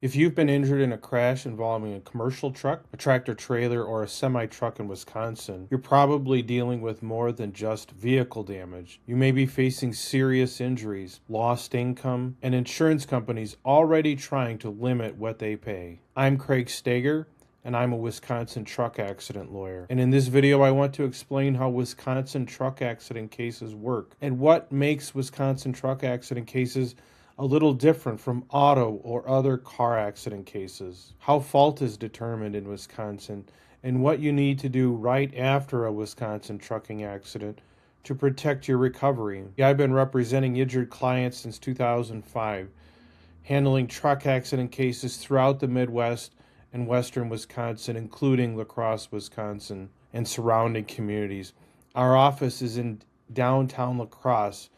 If you've been injured in a crash involving a commercial truck, a tractor trailer, or a semi truck in Wisconsin, you're probably dealing with more than just vehicle damage. You may be facing serious injuries, lost income, and insurance companies already trying to limit what they pay. I'm Craig Steger, and I'm a Wisconsin truck accident lawyer. And in this video, I want to explain how Wisconsin truck accident cases work and what makes Wisconsin truck accident cases a little different from auto or other car accident cases, how fault is determined in Wisconsin, and what you need to do right after a Wisconsin trucking accident to protect your recovery. I've been representing injured clients since 2005, handling truck accident cases throughout the Midwest and western Wisconsin, including La Crosse, Wisconsin, and surrounding communities. Our office is in downtown La Crosse,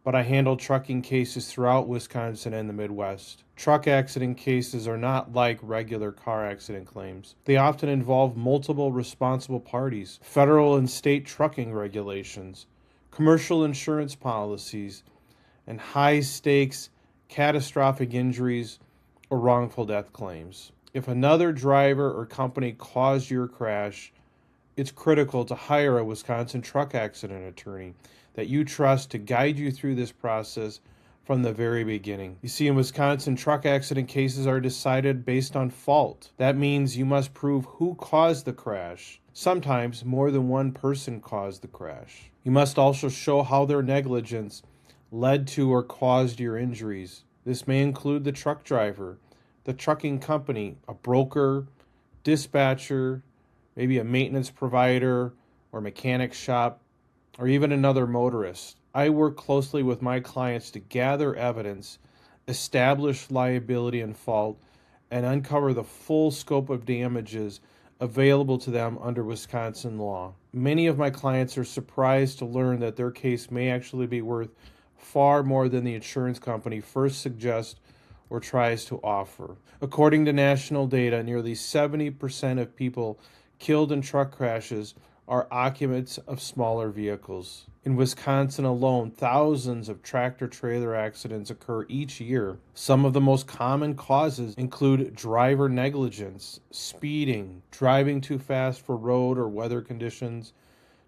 but I handle trucking cases throughout Wisconsin and the Midwest. Truck accident cases are not like regular car accident claims. They often involve multiple responsible parties, federal and state trucking regulations, commercial insurance policies, and high-stakes catastrophic injuries or wrongful death claims. If another driver or company caused your crash, it's critical to hire a Wisconsin truck accident attorney that you trust to guide you through this process from the very beginning. You see, in Wisconsin, truck accident cases are decided based on fault. That means you must prove who caused the crash. Sometimes more than one person caused the crash. You must also show how their negligence led to or caused your injuries. This may include the truck driver, the trucking company, a broker, dispatcher, maybe a maintenance provider or mechanic shop, or even another motorist. I work closely with my clients to gather evidence, establish liability and fault, and uncover the full scope of damages available to them under Wisconsin law. Many of my clients are surprised to learn that their case may actually be worth far more than the insurance company first suggests or tries to offer. According to national data, nearly 70% of people killed in truck crashes are occupants of smaller vehicles. In Wisconsin alone, thousands of tractor-trailer accidents occur each year. Some of the most common causes include driver negligence, speeding, driving too fast for road or weather conditions,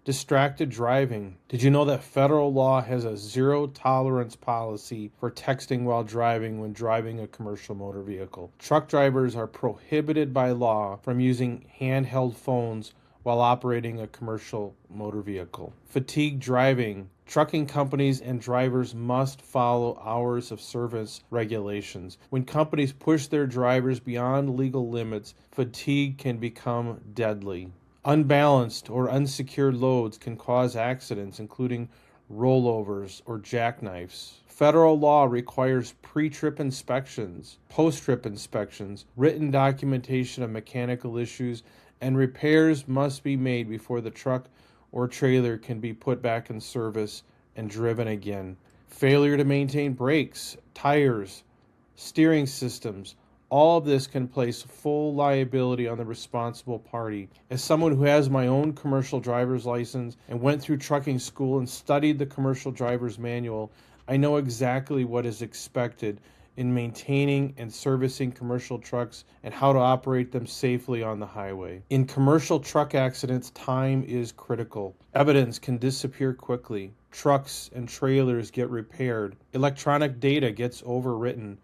distracted driving. Did you know that federal law has a zero-tolerance policy for texting while driving when driving a commercial motor vehicle? Truck drivers are prohibited by law from using handheld phones while operating a commercial motor vehicle. Fatigue driving. Trucking companies and drivers must follow hours of service regulations. When companies push their drivers beyond legal limits, fatigue can become deadly. Unbalanced or unsecured loads can cause accidents, including rollovers or jackknifes. Federal law requires pre-trip inspections, post-trip inspections, written documentation of mechanical issues, and repairs must be made before the truck or trailer can be put back in service and driven again. Failure to maintain brakes, tires, steering systems, all of this can place full liability on the responsible party. As someone who has my own commercial driver's license and went through trucking school and studied the commercial driver's manual, I know exactly what is expected in maintaining and servicing commercial trucks and how to operate them safely on the highway. In commercial truck accidents, time is critical. Evidence can disappear quickly. Trucks and trailers get repaired. Electronic data gets overwritten.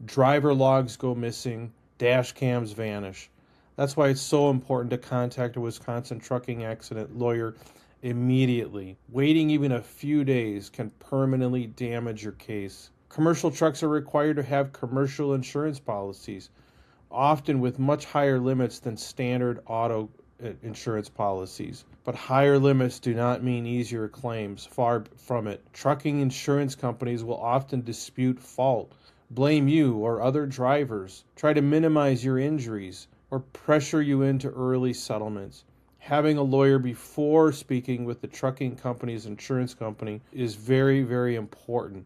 Driver logs go missing. Dash cams vanish. That's why it's so important to contact a Wisconsin trucking accident lawyer immediately. Waiting even a few days can permanently damage your case. Commercial trucks are required to have commercial insurance policies, often with much higher limits than standard auto insurance policies. But higher limits do not mean easier claims. Far from it. Trucking insurance companies will often dispute fault, blame you or other drivers, try to minimize your injuries, or pressure you into early settlements. Having a lawyer before speaking with the trucking company's insurance company is very, very important.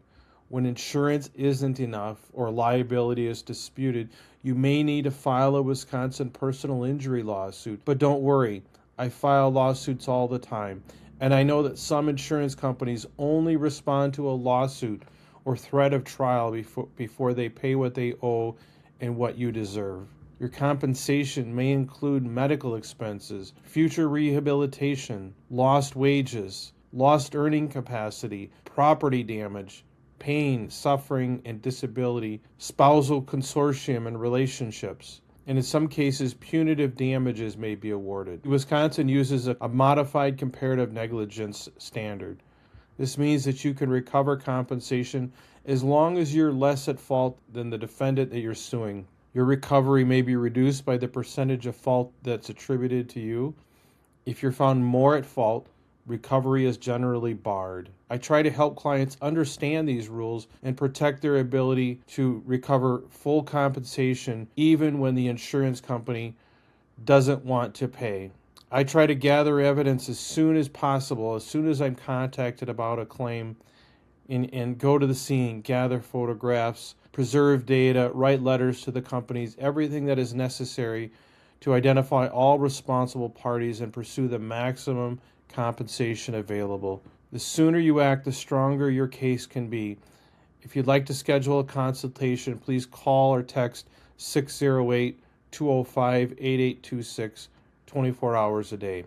When insurance isn't enough or liability is disputed, you may need to file a Wisconsin personal injury lawsuit. But don't worry, I file lawsuits all the time. And I know that some insurance companies only respond to a lawsuit or threat of trial before they pay what they owe and what you deserve. Your compensation may include medical expenses, future rehabilitation, lost wages, lost earning capacity, property damage, pain, suffering, and disability, spousal consortium and relationships. And in some cases, punitive damages may be awarded. Wisconsin uses a modified comparative negligence standard. This means that you can recover compensation as long as you're less at fault than the defendant that you're suing. Your recovery may be reduced by the percentage of fault that's attributed to you. If you're found more at fault, recovery is generally barred. I try to help clients understand these rules and protect their ability to recover full compensation even when the insurance company doesn't want to pay. I try to gather evidence as soon as possible, as soon as I'm contacted about a claim, and go to the scene, gather photographs, preserve data, write letters to the companies, everything that is necessary to identify all responsible parties and pursue the maximum compensation available. The sooner you act, the stronger your case can be. If you'd like to schedule a consultation, please call or text 608-205-8826 24 hours a day.